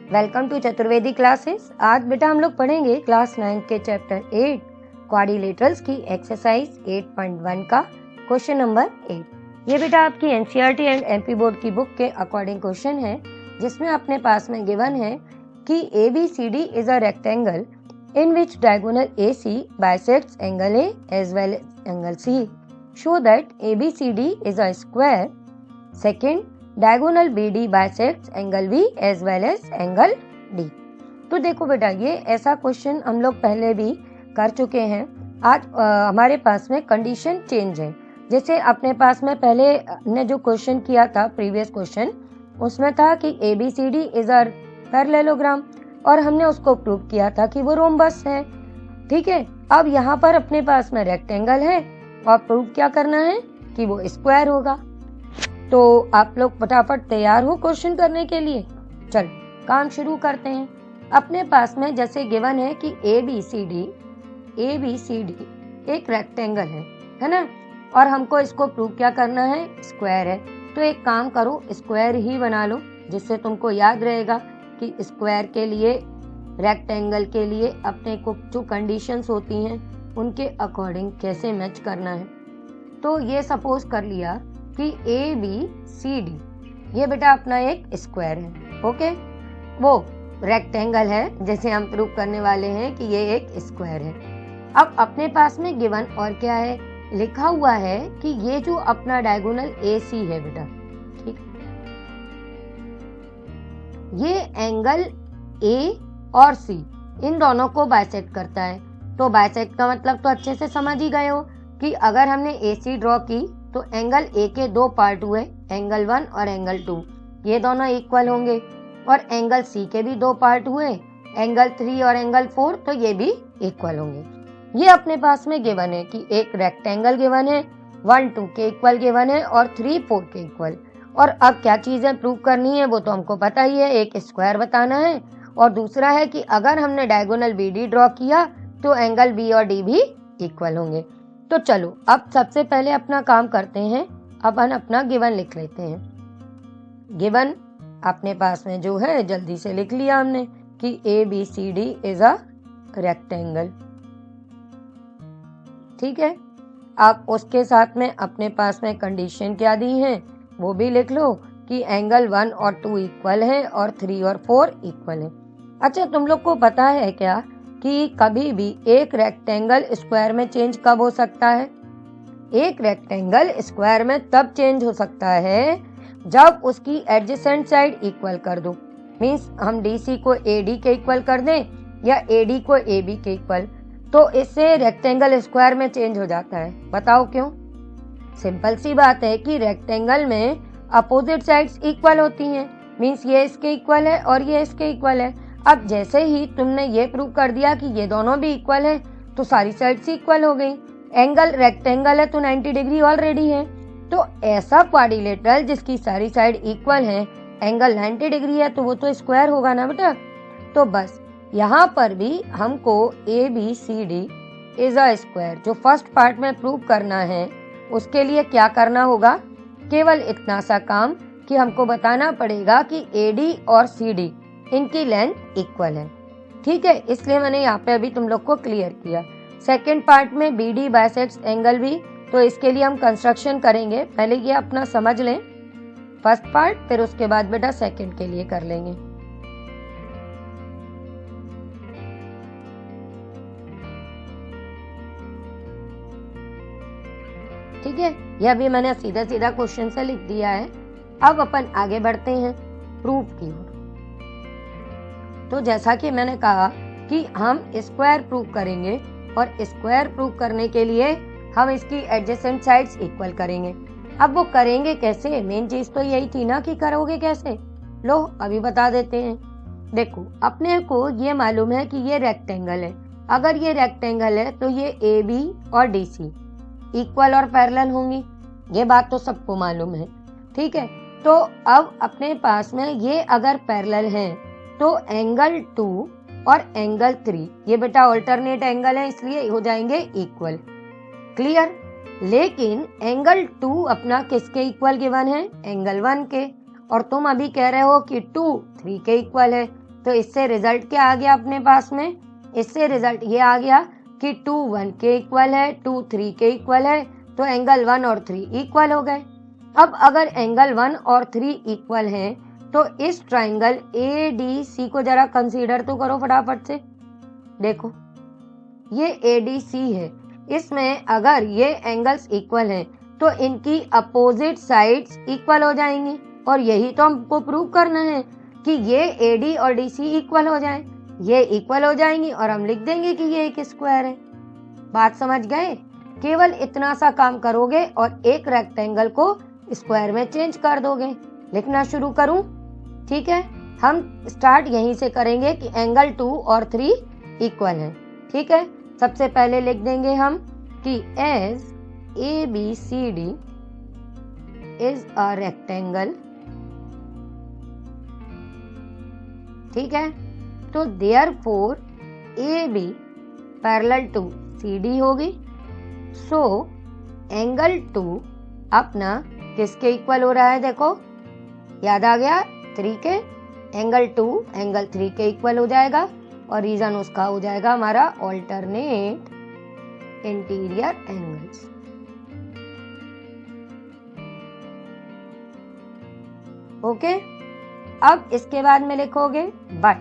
Welcome to Chaturvedi classes. आज बेटा हम लोग पढ़ेंगे क्लास 9 के चैप्टर 8 क्वाड्रिलेटरल्स की एक्सरसाइज 8.1 का क्वेश्चन नंबर 8। ये बेटा आपकी एनसीईआरटी एंड एमपी बोर्ड की बुक के अकॉर्डिंग क्वेश्चन है, जिसमें अपने पास में गिवन है कि ABCD is a rectangle in which diagonal AC bisects angle A as well as angle C. Show that ABCD is a square. Second, diagonal BD bisects angle V as well as angle D। तो देखो बेटा, ये ऐसा question हम लोग पहले भी कर चुके हैं। आज हमारे पास में कंडीशन चेंज है। जैसे अपने पास में पहले ने जो क्वेश्चन किया था, प्रीवियस क्वेश्चन, उसमें था कि ABCD इज अ पैरेललोग्राम और हमने उसको प्रूव किया था कि वो रोम्बस है। ठीक है, अब यहाँ पर अपने पास में रेक्टेंगल है और प्रूव क्या करना है कि वो स्क्वायर होगा। तो आप लोग फटाफट तैयार हो क्वेश्चन करने के लिए? चल काम शुरू करते हैं। अपने पास में जैसे गिवन है कि ABCD एक रेक्टेंगल है ना, और हमको इसको प्रूव क्या करना है, स्क्वायर है। तो एक काम करो, स्क्वायर ही बना लो, जिससे तुमको याद रहेगा कि स्क्वायर के लिए, रेक्टेंगल के लिए अपने को जो कंडीशंस होती हैं उनके अकॉर्डिंग कैसे मैच करना है। तो ये सपोज कर लिया कि ABCD ये बेटा अपना एक स्क्वायर है। ओके, वो रेक्टेंगल है, जैसे हम प्रूव करने वाले हैं कि ये एक स्क्वायर है। अब अपने पास में गिवन और क्या है, लिखा हुआ है कि ये जो अपना डायगोनल AC है बेटा, ठीक, ये एंगल A और C इन दोनों को बाइसेक्ट करता है। तो बाइसेक्ट का मतलब तो अच्छे से समझ ही गए हो कि अगर हमने AC ड्रॉ की तो एंगल A के दो पार्ट हुए, एंगल 1 और एंगल 2, ये दोनों इक्वल होंगे। और एंगल C के भी दो पार्ट हुए, एंगल 3 और एंगल 4, तो ये भी इक्वल होंगे। ये अपने पास में गिवन है कि एक रेक्टेंगल गिवन है, 1 2 के इक्वल गिवन है और 3 4 के इक्वल। और अब क्या चीजें प्रूव करनी है वो तो हमको पता ही है, एक स्क्वायर बताना है और दूसरा है कि अगर हमने डायगोनल BD ड्रॉ किया तो एंगल B और D भी इक्वल होंगे। तो चलो अब सबसे पहले अपना काम करते हैं, अपन अपना गिवन लिख लेते हैं। गिवन अपने पास में जो है जल्दी से लिख लिया हमने कि ABCD इज अ रेक्टेंगल। ठीक है, अब उसके साथ में अपने पास में कंडीशन क्या दी है वो भी लिख लो कि एंगल 1 और 2 इक्वल है और 3 और 4 इक्वल है। अच्छा, तुम लोग को पता है क्या कि कभी भी एक रेक्टेंगल स्क्वायर में चेंज कब हो सकता है? एक रेक्टेंगल स्क्वायर में तब चेंज हो सकता है जब उसकी एडजेसेंट साइड इक्वल कर दो। मींस हम DC को AD के इक्वल कर दें या AD को AB के इक्वल, तो इससे रेक्टेंगल स्क्वायर में चेंज हो जाता है। बताओ क्यों? सिंपल सी बात है कि रेक्टेंगल में अपोजिट साइड्स इक्वल होती हैं। मींस ये इसके इक्वल है और ये इसके इक्वल है। अब जैसे ही तुमने ये प्रूव कर दिया कि ये दोनों भी इक्वल है तो सारी साइड्स इक्वल हो गई। एंगल रेक्टेंगल है तो 90 डिग्री ऑलरेडी है। तो ऐसा क्वाड्रिलेटरल जिसकी सारी साइड इक्वल है, एंगल 90 डिग्री है, तो वो तो स्क्वायर होगा ना बेटा। तो बस यहाँ पर भी हमको ABCD इज अ स्क्वायर जो फर्स्ट पार्ट में प्रूव करना है, उसके लिए क्या करना होगा, केवल इतना सा काम कि हमको बताना पड़ेगा कि AD और CD इनकी लेंथ इक्वल है। ठीक है, इसलिए मैंने यहाँ पे अभी तुम लोग को क्लियर किया। सेकेंड पार्ट में BD बाइसेक्ट्स एंगल V, तो इसके लिए हम कंस्ट्रक्शन करेंगे। पहले ये अपना समझ लें फर्स्ट पार्ट, फिर उसके बाद बेटा सेकेंड के लिए कर लेंगे। ठीक है, यह भी मैंने सीधा सीधा क्वेश्चन से लिख दिया है। अब अपन आगे बढ़ते हैं प्रूफ की ओर। तो जैसा कि मैंने कहा कि हम स्क्वायर प्रूव करेंगे और स्क्वायर प्रूव करने के लिए हम इसकी एडजेसेंट साइड्स इक्वल करेंगे। अब वो करेंगे कैसे, मेन चीज तो यही थी ना कि करोगे कैसे। लो अभी बता देते हैं। देखो, अपने को ये मालूम है कि ये रेक्टेंगल है। अगर ये रेक्टेंगल है तो ये AB और DC इक्वल और पैरेलल होंगी, ये बात तो सबको मालूम है। ठीक है, तो अब अपने पास में ये अगर पैरेलल हैं तो एंगल 2 और एंगल 3 ये बेटा ऑल्टरनेट एंगल है, इसलिए हो जाएंगे इक्वल। क्लियर? लेकिन एंगल 2 अपना किसके इक्वल गिवन है? एंगल 1 के। और तुम अभी कह रहे हो कि 2 3 के इक्वल है, तो इससे रिजल्ट क्या आ गया अपने पास में? इससे रिजल्ट ये आ गया कि 2 1 के इक्वल है, 2 3 के इक्वल है, तो एंगल 1 और 3 इक्वल हो गए। अब अगर एंगल 1 और 3 इक्वल हैं, तो इस ट्राइंगल ADC को जरा कंसीडर तो करो फटाफट से। देखो ये ADC है, इसमें अगर ये एंगल्स इक्वल हैं तो इनकी अपोजिट साइड्स इक्वल हो जाएंगी, और यही तो हमको प्रूव करना है कि ये AD और DC इक्वल हो जाएं। ये इक्वल हो जाएंगी और हम लिख देंगे कि ये एक स्क्वायर है। बात समझ गए? केवल इतना सा काम करोगे और एक रेक्टेंगल को स्क्वायर में चेंज कर दोगे। लिखना शुरू करूं? ठीक है, हम स्टार्ट यहीं से करेंगे कि एंगल 2 और 3 इक्वल है। ठीक है, सबसे पहले लिख देंगे हम कि as ABCD is a rectangle. ठीक है, तो therefore AB parallel to CD होगी। सो एंगल 2 अपना किसके इक्वल हो रहा है? देखो याद आ गया, 3 के। एंगल 2 एंगल 3 के इक्वल हो जाएगा, और रीजन उसका हो जाएगा हमारा ऑल्टरनेट इंटीरियर एंगल्स। ओके, अब इसके बाद में लिखोगे but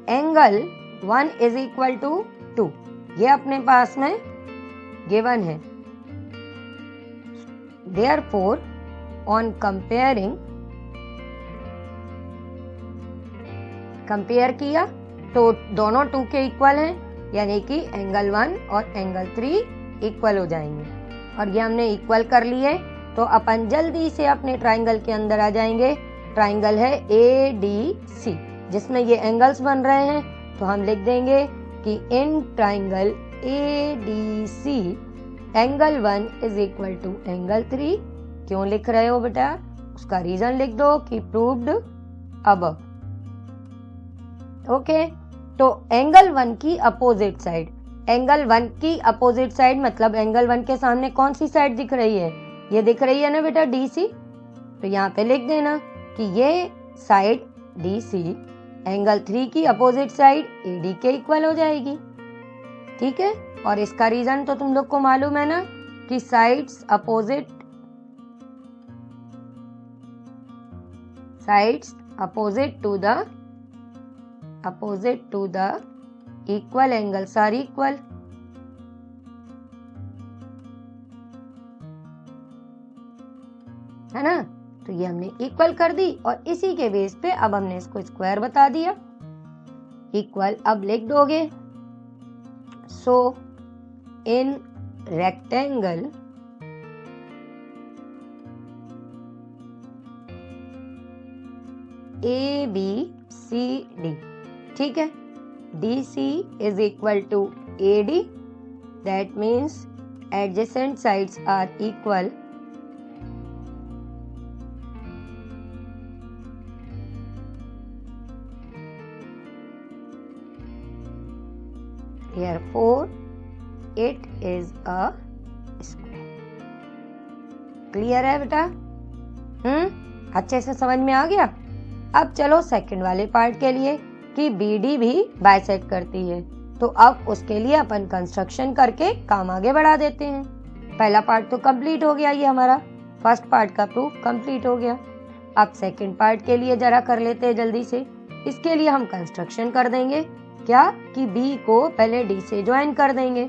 angle 1 is equal to 2, ये अपने पास में गिवन है। देयरफॉर ऑन कंपेयर किया तो दोनों 2 के इक्वल हैं, यानी कि एंगल 1 और एंगल 3 इक्वल हो जाएंगे। और ये हमने इक्वल कर लिए, तो अपन जल्दी से अपने ट्राइंगल के अंदर आ जाएंगे। ट्राइंगल है ADC, जिसमें ये एंगल्स बन रहे हैं, तो हम लिख देंगे कि in triangle ADC angle 1 is equal to angle 3। क्यों लिख रहे हो बेटा? उसका रीजन लिख दो कि प्रूव्ड अबव। ओके, तो एंगल 1 की अपोजिट साइड, एंगल 1 की अपोजिट साइड मतलब एंगल 1 के सामने कौन सी साइड दिख रही है? ये दिख रही है ना बेटा DC। तो यहाँ पे लिख देना कि ये साइड DC एंगल 3 की अपोजिट साइड AD के इक्वल हो जाएगी। ठीक है, और इसका रीजन तो तुम लोग को मालूम है ना कि sides opposite to the equal angles are equal. है ना? तो ये हमने इक्वल कर दी, और इसी के बेस पे अब हमने इसको स्क्वायर बता दिया। इक्वल अब लिख दोगे। सो इन रेक्टेंगल ABCD, ठीक है, DC is equal to AD, that means adjacent sides are equal. Therefore, it is a square. Clear है बेटा? अच्छे से समझ में आ गया? अब चलो सेकंड वाले पार्ट के लिए कि BD भी बाइसेक्ट करती है, तो अब उसके लिए अपन कंस्ट्रक्शन करके काम आगे बढ़ा देते हैं। पहला पार्ट तो कंप्लीट हो गया, ये हमारा फर्स्ट पार्ट का प्रूफ कंप्लीट हो गया। अब सेकंड पार्ट के लिए जरा कर लेते हैं जल्दी से। इसके लिए हम कंस्ट्रक्शन कर देंगे क्या कि B को पहले D से ज्वाइन कर देंगे।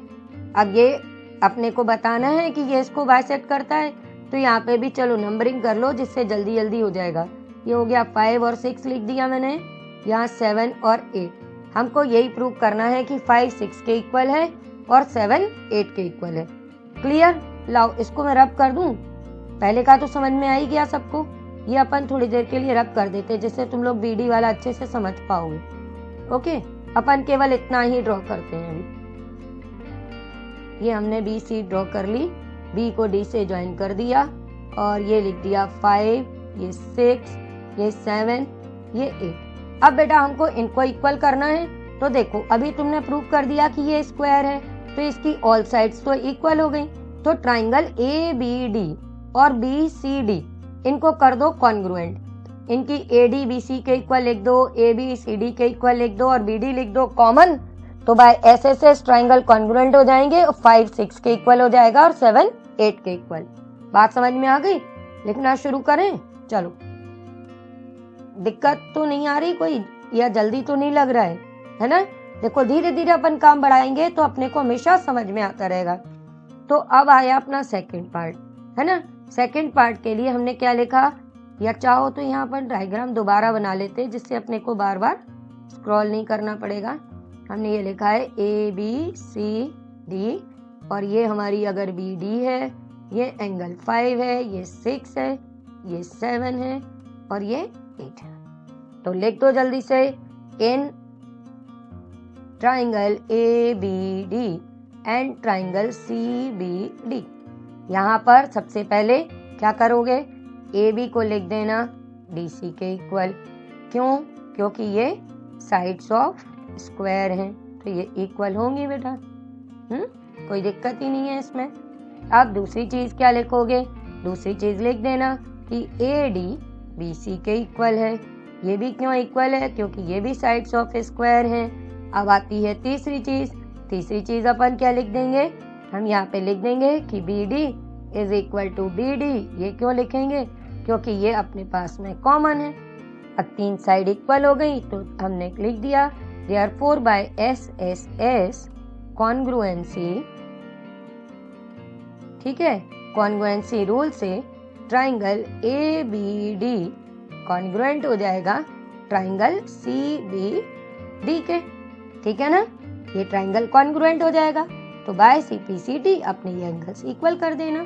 अब ये अपने को बताना है कि ये इसको बाइसेक्ट करता है, तो यहाँ पे भी चलो नंबरिंग कर लो जिससे जल्दी जल्दी हो जाएगा। ये हो गया 5 और 6 लिख दिया मैंने, यहाँ 7 और 8। हमको यही प्रूव करना है कि 5 6 के इक्वल है और 7 8 के इक्वल है। क्लियर? लाओ इसको मैं रब कर दूं। पहले का तो समझ में आ ही गया सबको, ये अपन थोड़ी देर के लिए रब कर देते जिससे तुम लोग BD वाला अच्छे से समझ पाओगे। ओके, अपन केवल इतना ही ड्रॉ करते हैं अभी। ये हमने BC ड्रॉ कर ली, B को D से ज्वाइन कर दिया, और ये लिख दिया 5, ये 6, ये 7, ये 8। अब बेटा हमको इनको इक्वल करना है, तो देखो अभी तुमने प्रूव कर दिया कि ये स्क्वायर है, तो इसकी ऑल साइड्स तो इक्वल हो गई। तो ट्राइंगल ABD और BCD इनको कर दो कॉन्ग्रुएंट। इनकी AD BC के इक्वल लिख दो, AB CD के इक्वल लिख दो और BD लिख दो कॉमन। तो बाय SSS ट्राइंगल कॉन्ग्रुएंट हो जाएंगे। 5 6 के इक्वल हो जाएगा और 7 8 के इक्वल। बात समझ में आ गई? लिखना शुरू करें। चलो, दिक्कत तो नहीं आ रही कोई, या जल्दी तो नहीं लग रहा है ना? देखो धीरे धीरे अपन काम बढ़ाएंगे तो अपने को हमेशा समझ में आता रहेगा। तो अब आया अपना सेकंड पार्ट, है ना? सेकंड पार्ट के लिए हमने क्या लिखा, या चाहो तो यहाँ पर डायग्राम दोबारा बना लेते हैं जिससे अपने को बार बार स्क्रॉल नहीं करना पड़ेगा। हमने ये लिखा है ABCD और ये हमारी अगर BD है, ये एंगल 5 है, ये 6 है, ये 7 है और ये 8 है। तो लिख दो जल्दी से, in triangle ABD and triangle CBD। यहाँ पर सबसे पहले क्या करोगे, AB को लिख देना DC के इक्वल। क्यों? क्योंकि ये साइड्स ऑफ स्क्वायर हैं तो ये इक्वल होंगी बेटा। कोई दिक्कत ही नहीं है इसमें। अब दूसरी चीज क्या लिखोगे, दूसरी चीज लिख देना कि AD BC के इक्वल है। ये भी क्यों इक्वल है? क्योंकि ये भी साइड्स ऑफ स्क्वायर हैं। अब आती है तीसरी चीज। तीसरी चीज अपन क्या लिख देंगे, हम यहाँ पे लिख देंगे कि BD is equal to BD। ये क्यों लिखेंगे? क्योंकि ये अपने पास में कॉमन है। अब 3 साइड इक्वल हो गई तो हमने लिख दिया देयरफॉर बाय SSS कॉन्ग्रुएंसी, ठीक है, कॉन्ग्रुएंसी रूल से ट्राइंगल ABD कॉन्ग्रुएंट हो जाएगा ट्राइंगल CBD के, ठीक है ना? ये ट्राइंगल कॉन्ग्रुएंट हो जाएगा तो बाय CPCD अपने ये एंगल्स इक्वल कर देना।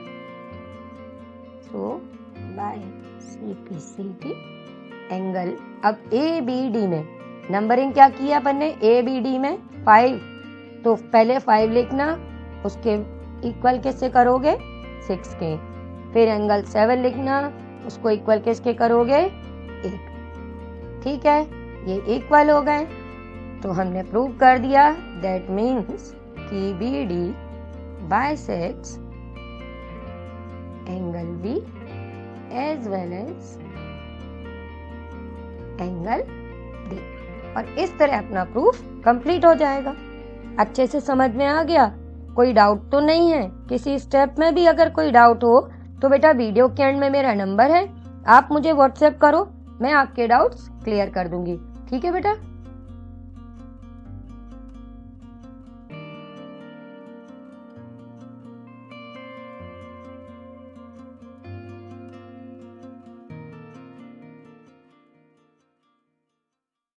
सो बाय CPCD एंगल। अब ABD में नंबरिंग क्या किया अपन ने, ABD में 5, तो पहले 5 लिखना, उसके इक्वल किससे करोगे, 6 के। फिर एंगल 7 लिखना, उसको इक्वल किसके करोगे, 8। ठीक है, ये इक्वल हो गए तो हमने प्रूव कर दिया। दैट मीन्स कि BD bisects angle B as well as angle D, और इस तरह अपना प्रूफ कंप्लीट हो जाएगा। अच्छे से समझ में आ गया? कोई डाउट तो नहीं है? किसी स्टेप में भी अगर कोई डाउट हो तो बेटा वीडियो के एंड में मेरा नंबर है, आप मुझे व्हाट्सएप करो, मैं आपके डाउट्स क्लियर कर दूंगी। ठीक है बेटा?